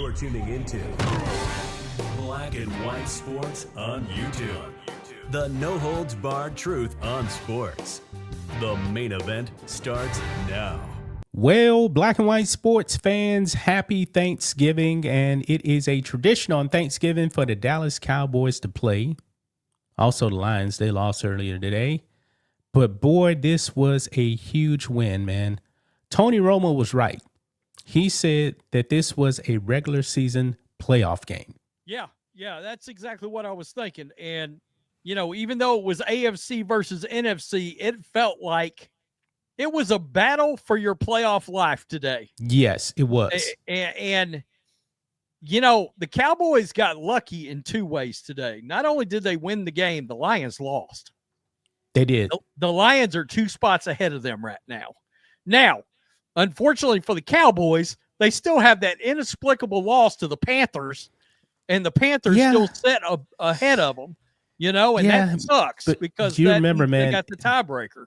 You're tuning into Black and White Sports on YouTube. The no-holds-barred truth on sports. The main event starts now. Well, Black and White sports fans, happy Thanksgiving. And it is a tradition on Thanksgiving for the Dallas Cowboys to play. Also, the Lions, they lost earlier today. But boy, this was a huge win, man. Tony Romo was right. He said that this was a regular season playoff game. Yeah, that's exactly what I was thinking. And, you know, even though it was AFC versus NFC, it felt like it was a battle for your playoff life today. Yes, it was. And you know, the Cowboys got lucky in two ways today. Not only did they win the game, the Lions lost. They did. The Lions are 2 spots ahead of them right now. Now, unfortunately for the Cowboys, they still have that inexplicable loss to the Panthers, and the Panthers still set ahead of them, you know, and that sucks because you remember, man, they got the tiebreaker.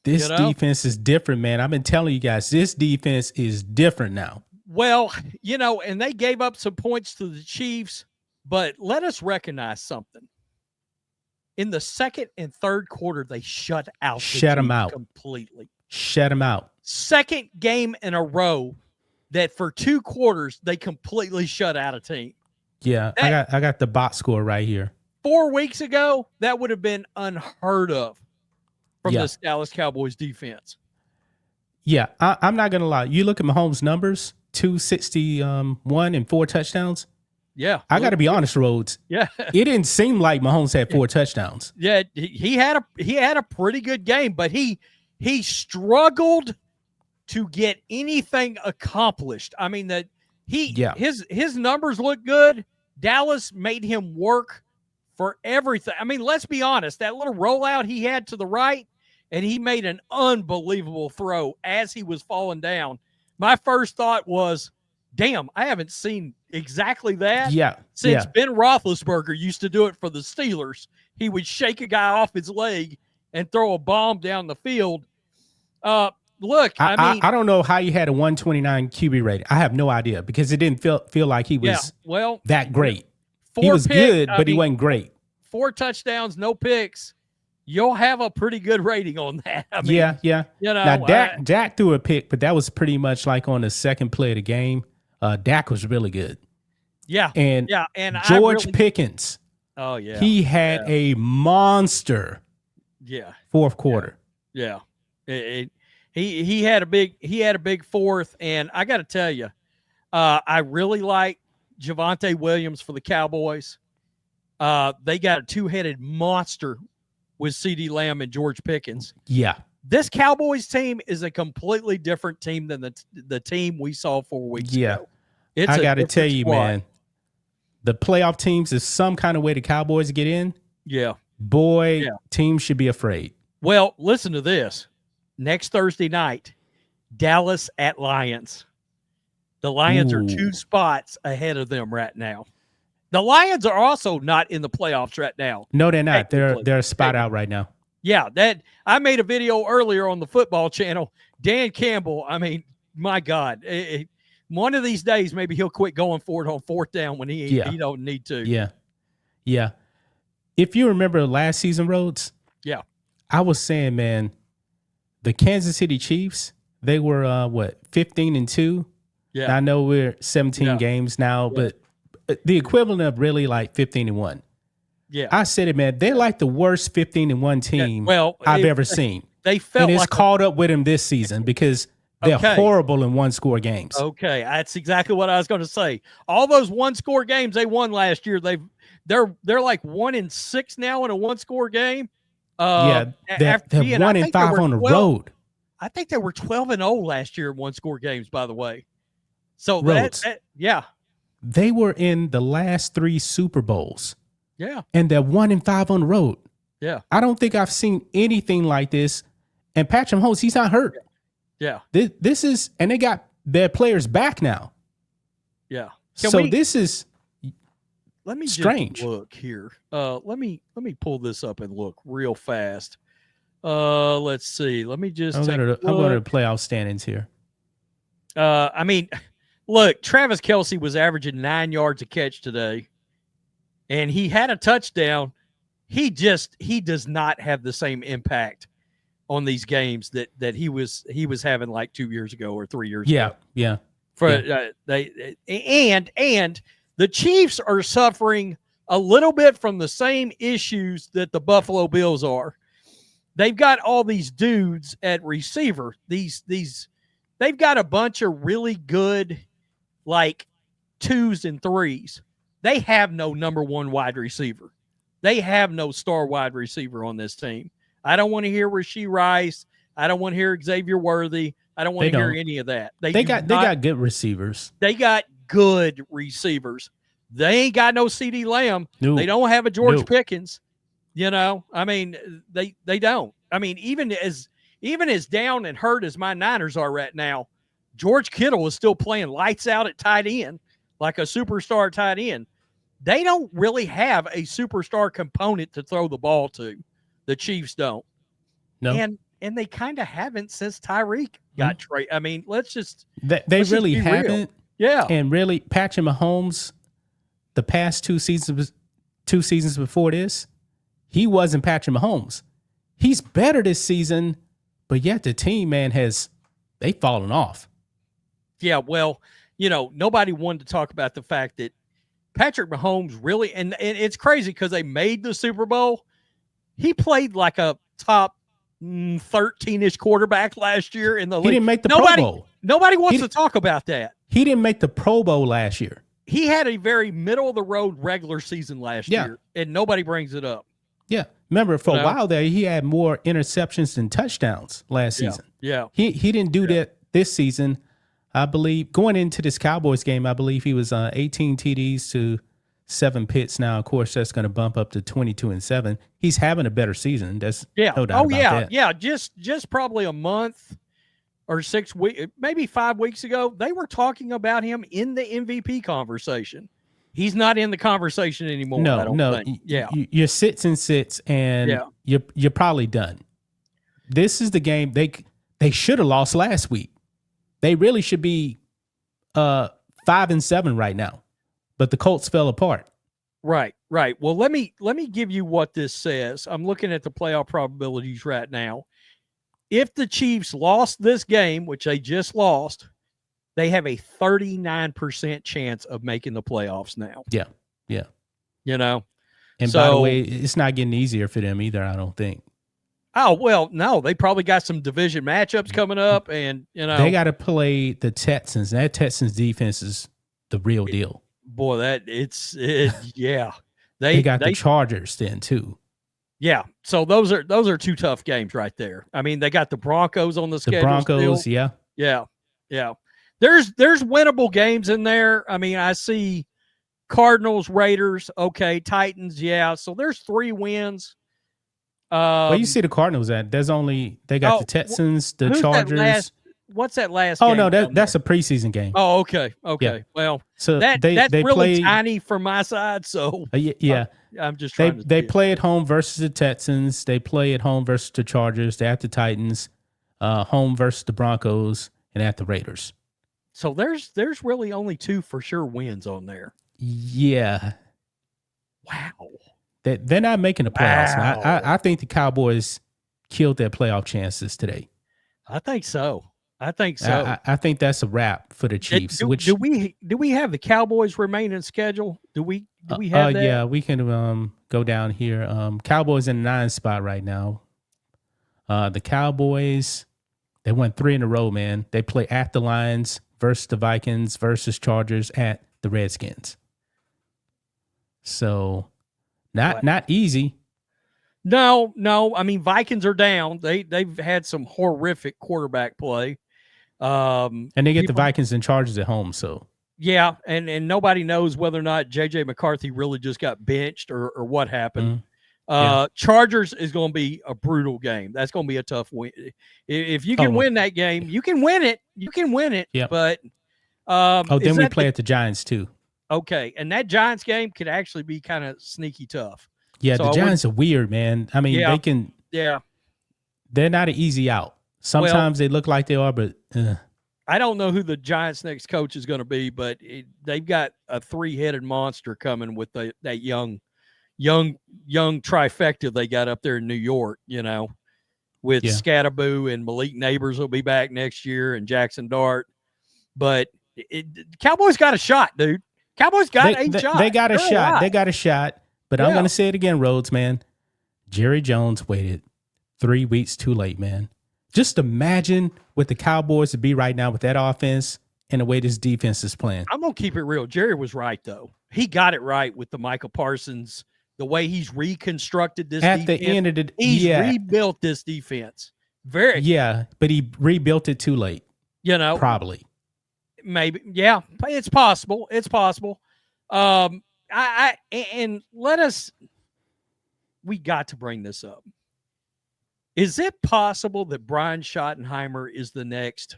This defense is different, man. I've been telling you guys, this defense is different now. Well, you know, and they gave up some points to the Chiefs, but let us recognize something. In the second and third quarter, they shut them out completely. Shut them out. Second game in a row that for 2 quarters they completely shut out a team. Yeah, I got the box score right here. 4 weeks ago, that would have been unheard of from this Dallas Cowboys defense. Yeah, I'm not going to lie. You look at Mahomes' numbers, 261 and 4 touchdowns. Yeah. I got to be honest, Rhodes. Yeah. It didn't seem like Mahomes had 4 touchdowns. Yeah, he had a pretty good game, but he struggled to get anything accomplished. I mean, his numbers look good. Dallas made him work for everything. I mean, let's be honest, that little rollout he had to the right, and he made an unbelievable throw as he was falling down. My first thought was, damn, I haven't seen exactly that since Ben Roethlisberger used to do it for the Steelers. He would shake a guy off his leg and throw a bomb down the field. Look, I mean, I don't know how he had a 129 QB rating. I have no idea because it didn't feel like he was that great. He was good, but he wasn't great. 4 touchdowns, no picks. You'll have a pretty good rating on that. I mean, yeah. You know, now Dak threw a pick, but that was pretty much like on the second play of the game. Dak was really good. Yeah, and George Pickens. Oh yeah, he had a monster. Yeah, fourth quarter. Yeah. He had a big fourth, and I got to tell you, I really like Javonte Williams for the Cowboys. They got a 2-headed monster with CeeDee Lamb and George Pickens. Yeah, this Cowboys team is a completely different team than the team we saw 4 weeks ago. I got to tell you, man, the playoff teams is some kind of way the Cowboys get in. Yeah, teams should be afraid. Well, listen to this. Next Thursday night, Dallas at Lions. The Lions are 2 spots ahead of them right now. The Lions are also not in the playoffs right now. No, they're not. They're a spot out right now. Yeah, I made a video earlier on the football channel. Dan Campbell, I mean, my God. One of these days, maybe he'll quit going for it on 4th down when he don't need to. Yeah. If you remember last season, Rhodes, I was saying, man, the Kansas City Chiefs, they were 15-2. Yeah, I know we're 17 games now, but the equivalent of really like 15-1. Yeah, I said it, man. They're like the worst 15-1 team I've ever seen. They felt and it's caught up with them this season because they're horrible in 1-score games. Okay, that's exactly what I was going to say. All those 1-score games they won last year, they're like 1-6 now in a 1-score game. They're 1-5 on the road. I think they were 12-0 last year in 1-score games, by the way. So they were in the last 3 Super Bowls. Yeah, and they're 1-5 on the road. Yeah, I don't think I've seen anything like this. And Patrick Mahomes, he's not hurt. Yeah, this is, and they got their players back now. Yeah, this is. Let me strange. Just look here. Let me pull this up and look real fast. Let's see. Let me just. I'm going to the playoff standings here. I mean, Look, Travis Kelce was averaging 9 yards a catch today, and he had a touchdown. He does not have the same impact on these games that he was having like 2 years ago or 3 years ago. Yeah. And the Chiefs are suffering a little bit from the same issues that the Buffalo Bills are. They've got all these dudes at receiver. They've got a bunch of really good like 2s and 3s. They have no number 1 wide receiver. They have no star wide receiver on this team. I don't want to hear Rashee Rice. I don't want to hear Xavier Worthy. I don't want to hear any of that. They got good receivers. They got good receivers. They ain't got no CD Lamb. No. They don't have a George Pickens. I mean, they don't. I mean, even as down and hurt as my Niners are right now, George Kittle is still playing lights out at tight end, like a superstar tight end. They don't really have a superstar component to throw the ball to. The Chiefs don't. No. And they kind of haven't since Tyreek got traded. I mean, let's they really haven't. Real. Yeah. And really, Patrick Mahomes, the past 2 seasons before this, he wasn't Patrick Mahomes. He's better this season, but yet the team, man, they've fallen off. Yeah, well, nobody wanted to talk about the fact that Patrick Mahomes really, and it's crazy because they made the Super Bowl. He played like a top 13-ish quarterback last year in the league. He didn't make the Pro Bowl. Nobody wants to talk about that. He didn't make the Pro Bowl last year. He had a very middle-of-the-road regular season last year, and nobody brings it up. Yeah. Remember, for a while there, he had more interceptions than touchdowns last season. Yeah. He didn't do that this season. I believe going into this Cowboys game, I believe he was 18 TDs to 7 picks. Now, of course, that's going to bump up to 22-7. He's having a better season. That's no doubt about that. Yeah. Just probably a month or 6 weeks, maybe 5 weeks ago, they were talking about him in the MVP conversation. He's not in the conversation anymore. I don't think. You're sits and sits, and you're probably done. This is the game they should have lost last week. They really should be 5-7 right now, but the Colts fell apart. Right. Well, let me give you what this says. I'm looking at the playoff probabilities right now. If the Chiefs lost this game, which they just lost, they have a 39% chance of making the playoffs now. Yeah. And so, by the way, it's not getting easier for them either, I don't think. Oh, well, no, they probably got some division matchups coming up, and they got to play the Texans. That Texans defense is the real deal. Boy, yeah. They got the Chargers then too. Yeah, so those are 2 tough games right there. I mean, they got the Broncos on the schedule. The Broncos, still. Yeah. There's winnable games in there. I mean, I see Cardinals, Raiders, okay, Titans, yeah. So there's 3 wins. Well, you see the Cardinals at. They got the Texans, the Chargers. What's that last game? Oh, no, that's a preseason game. Oh, okay. Yeah. Well, so that's they really tiny from my side, so I'm just trying they play at home versus the Texans. They play at home versus the Chargers. They have the Titans, home versus the Broncos, and at the Raiders. So there's really only 2 for sure wins on there. Yeah. Wow. They're not making the playoffs. Wow. I think the Cowboys killed their playoff chances today. I think so. I think that's a wrap for the Chiefs. Do we have the Cowboys remaining schedule? Do we have that? Yeah, we can go down here. Cowboys in the 9th spot right now. The Cowboys, they won 3 in a row, man. They play at the Lions versus the Vikings versus Chargers at the Redskins. So not easy. No. I mean, Vikings are down. They've had some horrific quarterback play. And they get the Vikings and Chargers at home. So yeah, and nobody knows whether or not JJ McCarthy really just got benched or what happened. Chargers is going to be a brutal game. That's going to be a tough win. If you can win that game, you can win it. Yeah. But then we play at the Giants too. Okay, and that Giants game could actually be kind of sneaky tough. Yeah, so the Giants are weird, man. I mean, they can. Yeah, they're not an easy out. Sometimes they look like they are, but I don't know who the Giants' next coach is going to be, but they've got a 3-headed monster coming with that young trifecta they got up there in New York, with Scatterboo and Malik Neighbors will be back next year and Jackson Dart. But Cowboys got a shot, dude. Cowboys got a shot. They got a shot. Right. They got a shot. But I'm going to say it again, Rhodes, man. Jerry Jones waited 3 weeks too late, man. Just imagine what the Cowboys would be right now with that offense and the way this defense is playing. I'm going to keep it real. Jerry was right, though. He got it right with the Michael Parsons, the way he's reconstructed this defense. At the end of the he's rebuilt this defense. But he rebuilt it too late. Probably. Maybe. Yeah, it's possible. It's possible. And we got to bring this up. Is it possible that Brian Schottenheimer is the next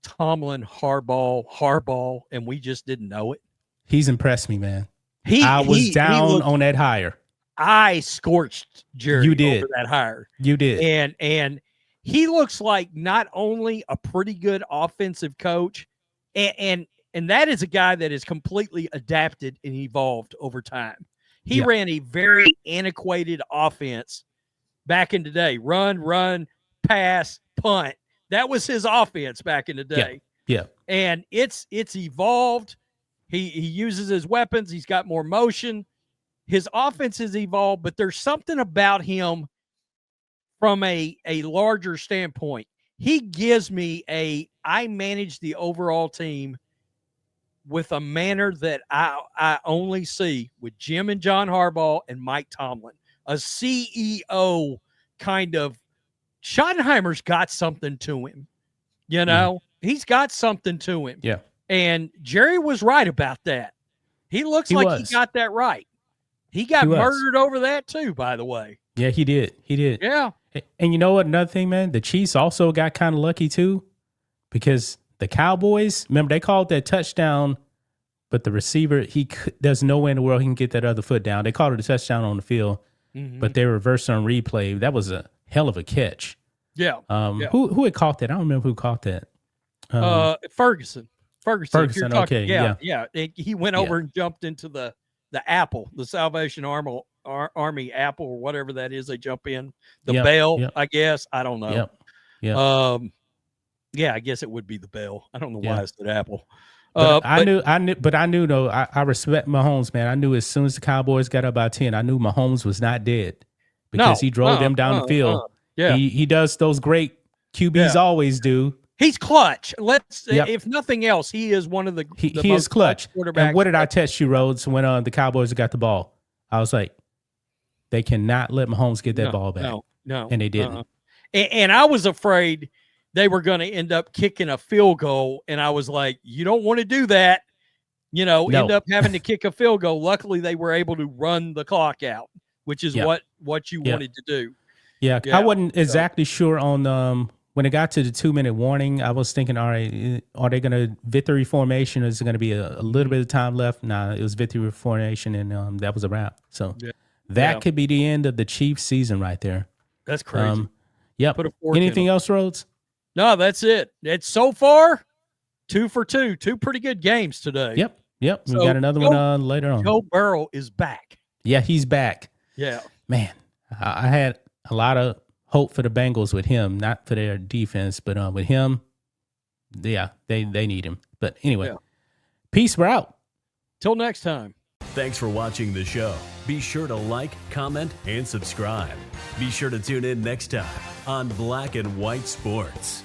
Tomlin Harbaugh, and we just didn't know it? He's impressed me, man. I was down on that hire. I scorched Jerry over that hire. You did. And he looks like not only a pretty good offensive coach, and that is a guy that is completely adapted and evolved over time. He ran a very antiquated offense back in the day. Run, pass, punt. That was his offense back in the day. Yeah. And it's evolved. He uses his weapons. He's got more motion. His offense has evolved, but there's something about him from a larger standpoint. He gives me I manage the overall team with a manner that I only see with Jim and John Harbaugh and Mike Tomlin. A CEO kind of. Schottenheimer's got something to him. He's got something to him. Yeah. And Jerry was right about that. He looks like he got that right. He got murdered over that too, by the way. Yeah, he did. Yeah. And you know what? Another thing, man, the Chiefs also got kind of lucky too, because the Cowboys, remember, they called that touchdown, but the receiver, there's no way in the world he can get that other foot down. They called it a touchdown on the field, but they reversed on replay. That was a hell of a catch. Yeah. Who had caught that? I don't remember who caught that. Ferguson. Ferguson. Okay. Yeah. He went over and jumped into the apple, the Salvation Army apple, or whatever that is. They jump in the bell. I guess. I don't know. Yeah. I guess it would be the bell. I don't know why it's the apple. I knew though. I respect Mahomes, man. I knew as soon as the Cowboys got up by 10, I knew Mahomes was not dead because he drove them down the field. He does those great QBs always do. He's clutch. If nothing else, he is one of the he is clutch. And what did I text you, Rhodes, when the Cowboys got the ball? I was like, they cannot let Mahomes get that ball back. No, and they didn't. And I was afraid they were going to end up kicking a field goal, and I was like, you don't want to do that. End up having to kick a field goal. Luckily, they were able to run the clock out, which is what you wanted to do. Yeah, I wasn't exactly sure on when it got to the 2-minute warning. I was thinking, all right, are they going to victory formation? Or is it going to be a little bit of time left? Nah, it was victory formation, and that was a wrap. So that could be the end of the Chiefs season right there. That's crazy. Anything else, Rhodes? No, that's it. It's so far 2 for 2. 2 pretty good games today. Yep. So we got another one later on. Joe Burrow is back. Yeah, he's back. Yeah. Man, I had a lot of hope for the Bengals with him, not for their defense, but with him, they need him. But anyway, peace. We're out. Till next time. Thanks for watching the show. Be sure to like, comment, and subscribe. Be sure to tune in next time on Black and White Sports.